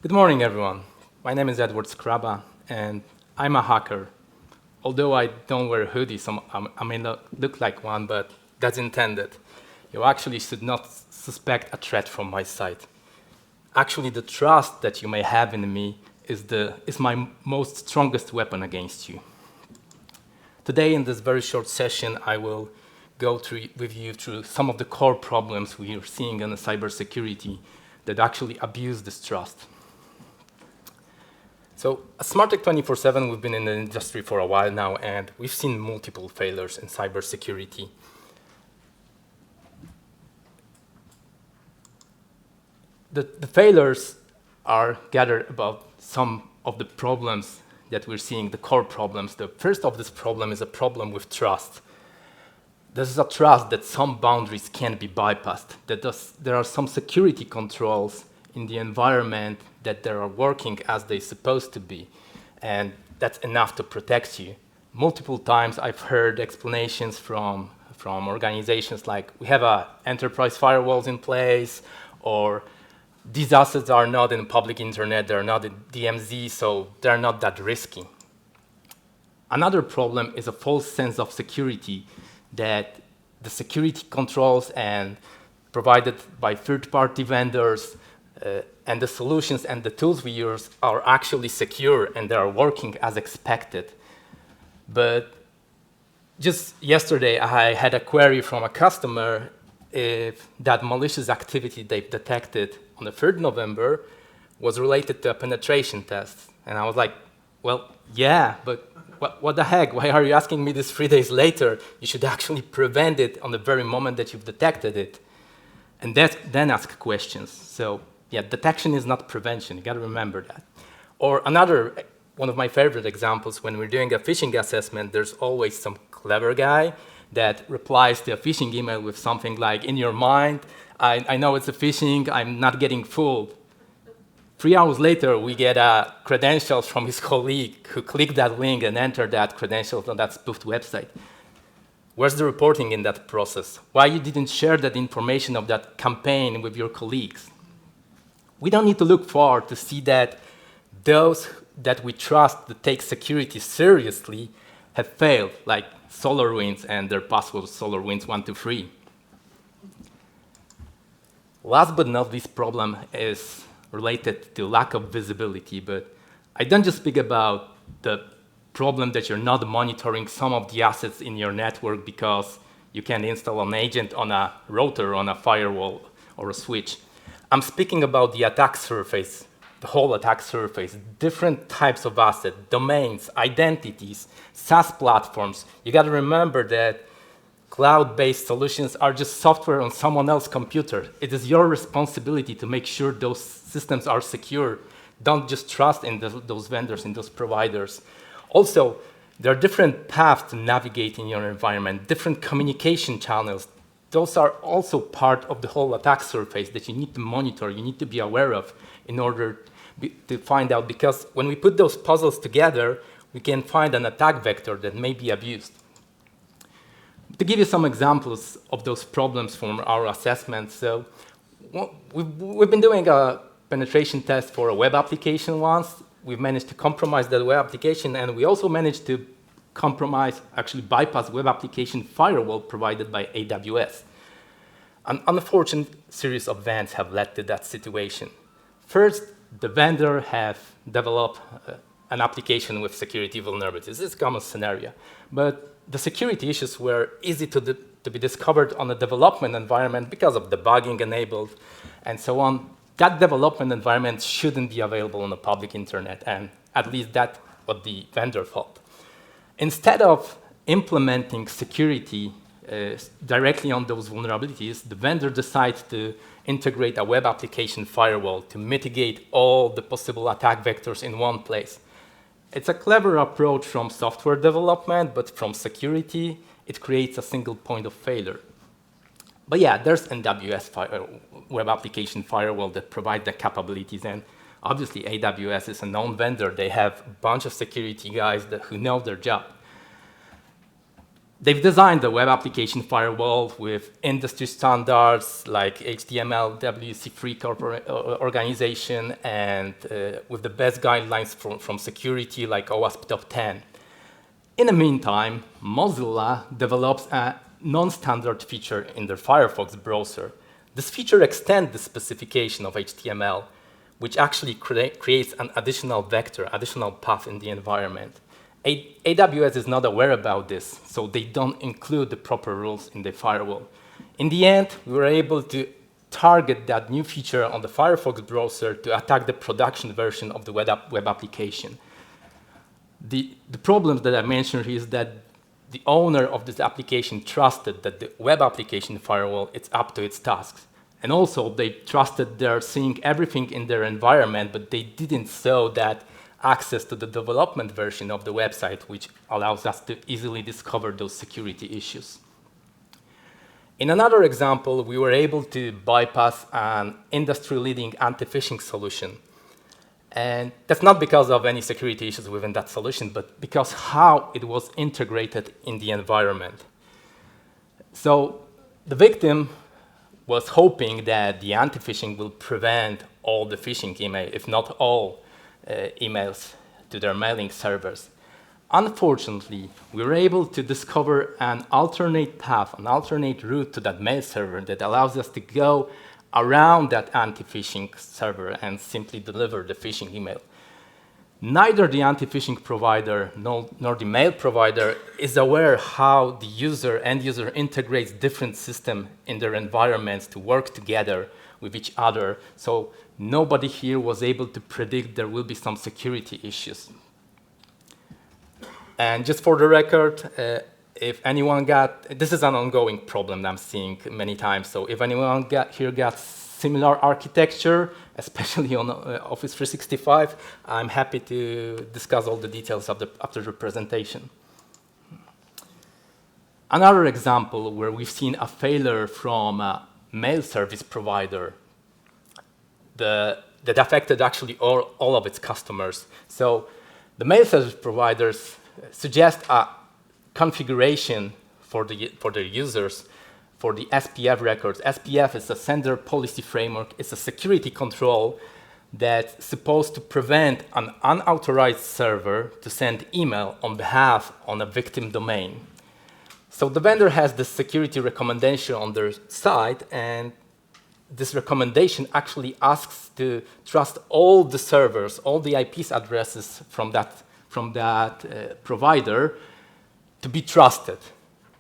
Good morning, everyone. My name is Skraba, and I'm a hacker. Although I don't wear a hoodie, so I may not look like one, but that's intended. You actually should not suspect a threat from my side. Actually, the trust that you may have in me is my most strongest weapon against you. Today, in this very short session, I will go with you through some of the core problems we are seeing in the cybersecurity that actually abuse this trust. So at Smarttech247, we've been in the industry for a while now, and we've seen multiple failures in cybersecurity. The failures are gathered about some of the problems that we're seeing, the core problems. The first of this problem is a problem with trust. This is a trust that some boundaries can't be bypassed, that there are some security controls in the environment that they are working as they're supposed to be, and that's enough to protect you. Multiple times I've heard explanations from organizations like, we have enterprise firewalls in place, or these assets are not in public internet, they're not in DMZ, so they're not that risky. Another problem is a false sense of security, that the security controls and provided by third-party vendors and the solutions and the tools we use are actually secure and they are working as expected. But just yesterday, I had a query from a customer if that malicious activity they've detected on the 3rd November was related to a penetration test. And I was like, well, yeah, but what the heck? Why are you asking me this 3 days later? You should actually prevent it on the very moment that you've detected it. And then ask questions. So yeah, detection is not prevention. You got to remember that. Or one of my favorite examples, when we're doing a phishing assessment, there's always some clever guy that replies to a phishing email with something like, in your mind, I know it's a phishing, I'm not getting fooled. 3 hours later, we get credentials from his colleague who clicked that link and entered that credentials on that spoofed website. Where's the reporting in that process? Why you didn't share that information of that campaign with your colleagues? We don't need to look far to see that those that we trust to take security seriously have failed, like SolarWinds and their password SolarWinds123. Last but not least problem is related to lack of visibility, but I don't just speak about the problem that you're not monitoring some of the assets in your network because you can install an agent on a router, on a firewall, or a switch. I'm speaking about the attack surface, the whole attack surface, different types of assets, domains, identities, SaaS platforms. You got to remember that cloud-based solutions are just software on someone else's computer. It is your responsibility to make sure those systems are secure. Don't just trust in those vendors, in those providers. Also, there are different paths to navigate in your environment, different communication channels. Those are also part of the whole attack surface that you need to monitor, you need to be aware of in order to find out, because when we put those puzzles together, we can find an attack vector that may be abused. To give you some examples of those problems from our assessment, so we've been doing a penetration test for a web application once. We've managed to compromise that web application, and we also managed to actually bypass web application firewall provided by AWS. An unfortunate series of events have led to that situation. First, the vendor have developed an application with security vulnerabilities. This is a common scenario. But the security issues were easy to be discovered on a development environment because of debugging enabled and so on. That development environment shouldn't be available on the public internet, and at least that's what the vendor thought. Instead of implementing security directly on those vulnerabilities, the vendor decides to integrate a web application firewall to mitigate all the possible attack vectors in one place. It's a clever approach from software development, but from security, it creates a single point of failure. But yeah, there's AWS web application firewall that provide the capabilities, and obviously AWS is a known vendor. They have a bunch of security guys who know their job. They've designed the web application firewall with industry standards like HTML, WC3 organization, and with the best guidelines from security like OWASP Top 10. In the meantime, Mozilla develops a non-standard feature in their Firefox browser. This feature extends the specification of HTML, which actually creates an additional vector, additional path in the environment. AWS is not aware about this, so they don't include the proper rules in the firewall. In the end, we were able to target that new feature on the Firefox browser to attack the production version of the web application. The problem that I mentioned is that the owner of this application trusted that the web application firewall is up to its tasks. And also, they trusted they're seeing everything in their environment, but they didn't show that access to the development version of the website, which allows us to easily discover those security issues. In another example, we were able to bypass an industry-leading anti-phishing solution. And that's not because of any security issues within that solution, but because how it was integrated in the environment. So the victim was hoping that the anti-phishing will prevent all the phishing email, if not all emails to their mailing servers. Unfortunately, we were able to discover an alternate path, an alternate route to that mail server that allows us to go around that anti-phishing server and simply deliver the phishing email. Neither the anti-phishing provider nor the mail provider is aware how the end user integrates different systems in their environments to work together with each other. So nobody here was able to predict there will be some security issues. And just for the record, if anyone this is an ongoing problem that I'm seeing many times. So if anyone got similar architecture, especially on Office 365, I'm happy to discuss all the details after the presentation. Another example where we've seen a failure from a mail service provider that affected actually all of its customers. So the mail service providers suggest a configuration for their users for the SPF records. SPF is a sender policy framework. It's a security control that's supposed to prevent an unauthorized server to send email on behalf on a victim domain. So the vendor has this security recommendation on their site, and this recommendation actually asks to trust all the servers, all the IP addresses from that provider to be trusted.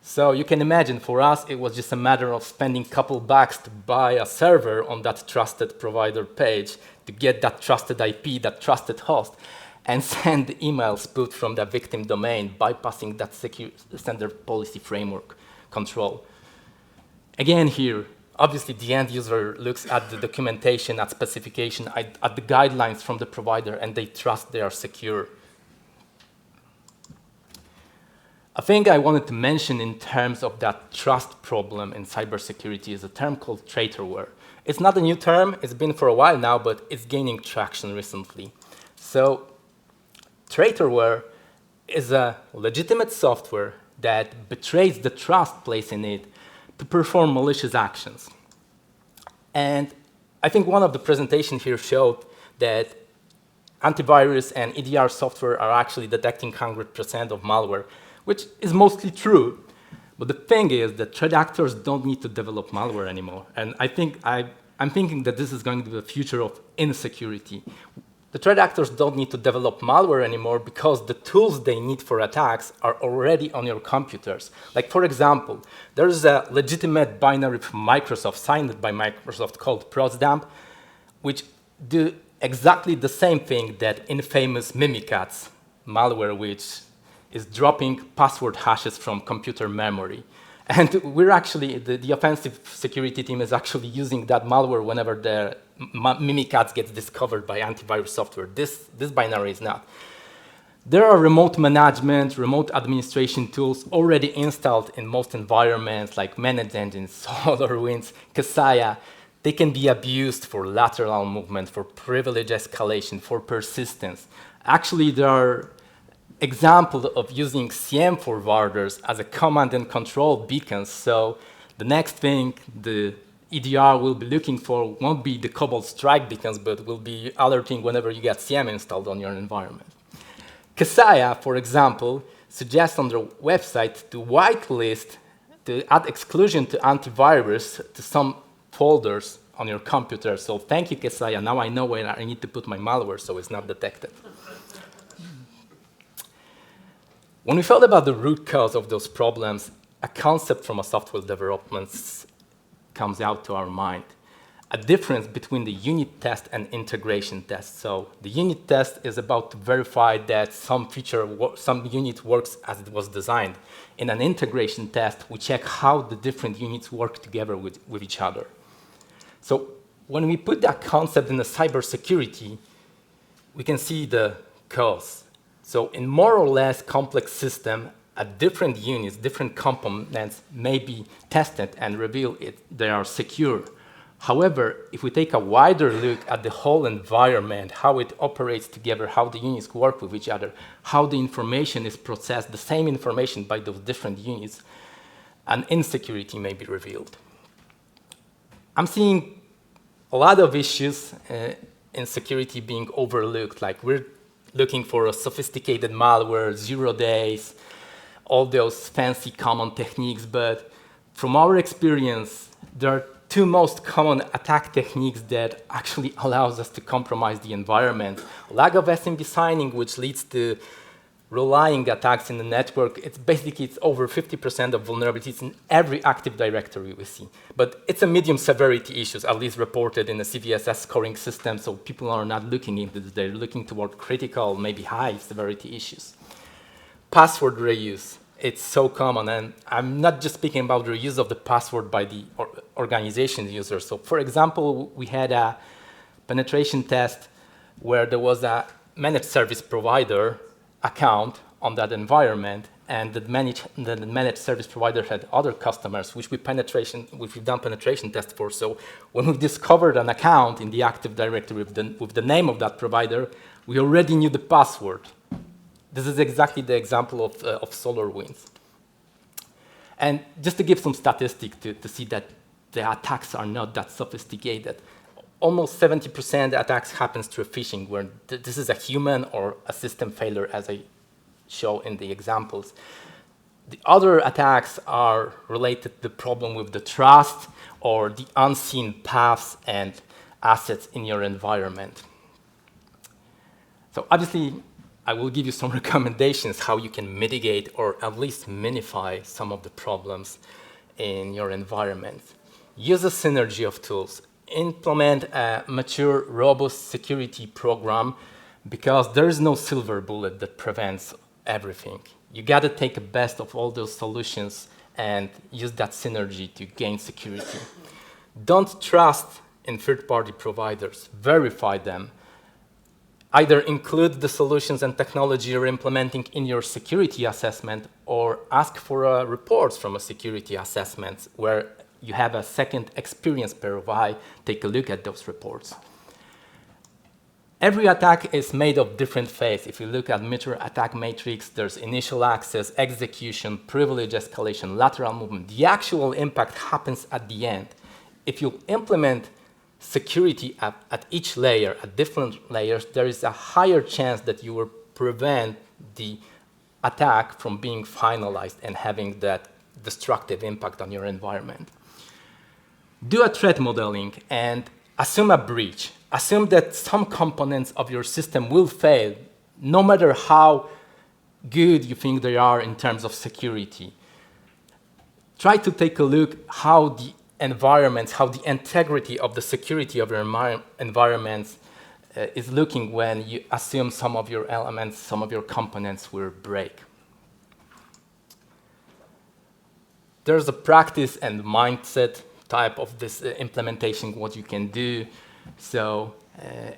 So you can imagine for us, it was just a matter of spending a couple bucks to buy a server on that trusted provider page to get that trusted IP, that trusted host, and send emails put from the victim domain, bypassing that secure sender policy framework control. Again here, obviously the end user looks at the documentation, at specification, at the guidelines from the provider, and they trust they are secure. A thing I wanted to mention in terms of that trust problem in cybersecurity is a term called traitorware. It's not a new term, it's been for a while now, but it's gaining traction recently. So traitorware is a legitimate software that betrays the trust placed in it to perform malicious actions. And I think one of the presentations here showed that antivirus and EDR software are actually detecting 100% of malware, which is mostly true. But the thing is that threat actors don't need to develop malware anymore. And I'm thinking that this is going to be the future of insecurity. The threat actors don't need to develop malware anymore because the tools they need for attacks are already on your computers. Like, for example, there's a legitimate binary from Microsoft, signed by Microsoft, called ProsDump, which do exactly the same thing that infamous Mimikatz malware, which is dropping password hashes from computer memory. And we're actually, the offensive security team is actually using that malware whenever the Mimikatz gets discovered by antivirus software. This binary is not. There are remote management, remote administration tools already installed in most environments like Managed Engines, SolarWinds, Kaseya. They can be abused for lateral movement, for privilege escalation, for persistence. Actually, there are example of using CM forwarders as a command and control beacons. So the next thing the EDR will be looking for won't be the Cobalt Strike beacons, but will be alerting whenever you get CM installed on your environment. Kaseya, for example, suggests on their website to whitelist, to add exclusion to antivirus to some folders on your computer. So thank you, Kaseya. Now I know where I need to put my malware so it's not detected. When we thought about the root cause of those problems, a concept from a software development comes out to our mind. A difference between the unit test and integration test. So the unit test is about to verify that some feature, some unit works as it was designed. In an integration test, we check how the different units work together with each other. So when we put that concept in the cybersecurity, we can see the cause. So in more or less complex system, different units, different components may be tested and reveal they are secure. However, if we take a wider look at the whole environment, how it operates together, how the units work with each other, how the information is processed, the same information by those different units, an insecurity may be revealed. I'm seeing a lot of issues in security being overlooked, like we're looking for a sophisticated malware, 0 days, all those fancy common techniques, but from our experience, there are two most common attack techniques that actually allows us to compromise the environment. Lack of SMB signing, which leads to relying attacks in the network. It's over 50% of vulnerabilities in every Active Directory we see. But it's a medium severity issue, at least reported in the CVSS scoring system, so people are not looking into this. They're looking toward critical, maybe high severity issues. Password reuse. It's so common, and I'm not just speaking about the reuse of the password by the organization user. So for example, we had a penetration test where there was a managed service provider account on that environment, and the managed service provider had other customers, which we've done penetration tests for. So when we discovered an account in the Active Directory with the name of that provider, we already knew the password. This is exactly the example of SolarWinds. And just to give some statistics to see that the attacks are not that sophisticated, almost 70% attacks happens through phishing, where this is a human or a system failure, as I show in the examples. The other attacks are related to the problem with the trust or the unseen paths and assets in your environment. So obviously, I will give you some recommendations how you can mitigate or at least minify some of the problems in your environment. Use a synergy of tools. Implement a mature, robust security program, because there is no silver bullet that prevents everything. You got to take the best of all those solutions and use that synergy to gain security. Don't trust in third-party providers. Verify them. Either include the solutions and technology you're implementing in your security assessment, or ask for reports from a security assessment where you have a second experienced pair of eyes take a look at those reports. Every attack is made of different phases. If you look at Mitre attack matrix, there's initial access, execution, privilege escalation, lateral movement. The actual impact happens at the end. If you implement security at each layer, at different layers, there is a higher chance that you will prevent the attack from being finalized and having that destructive impact on your environment. Do a threat modeling and assume a breach. Assume that some components of your system will fail, no matter how good you think they are in terms of security. Try to take a look how the environments, how the integrity of the security of your environments is looking when you assume some of your elements, some of your components will break. There's a practice and mindset type of this implementation, what you can do. So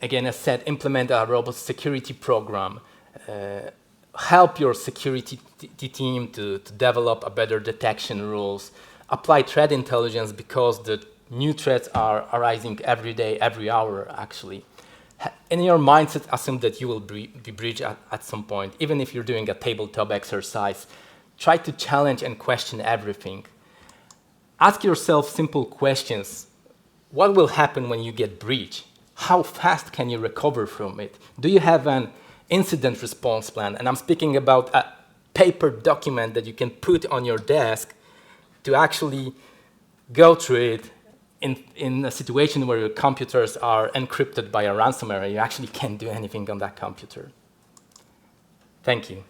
again, as said, implement a robust security program. Help your security team to develop a better detection rules. Apply threat intelligence, because the new threats are arising every day, every hour, actually. In your mindset, assume that you will be breached at some point. Even if you're doing a tabletop exercise, try to challenge and question everything. Ask yourself simple questions. What will happen when you get breached? How fast can you recover from it? Do you have an incident response plan? And I'm speaking about a paper document that you can put on your desk to actually go through it in a situation where your computers are encrypted by a ransomware. You actually can't do anything on that computer. Thank you.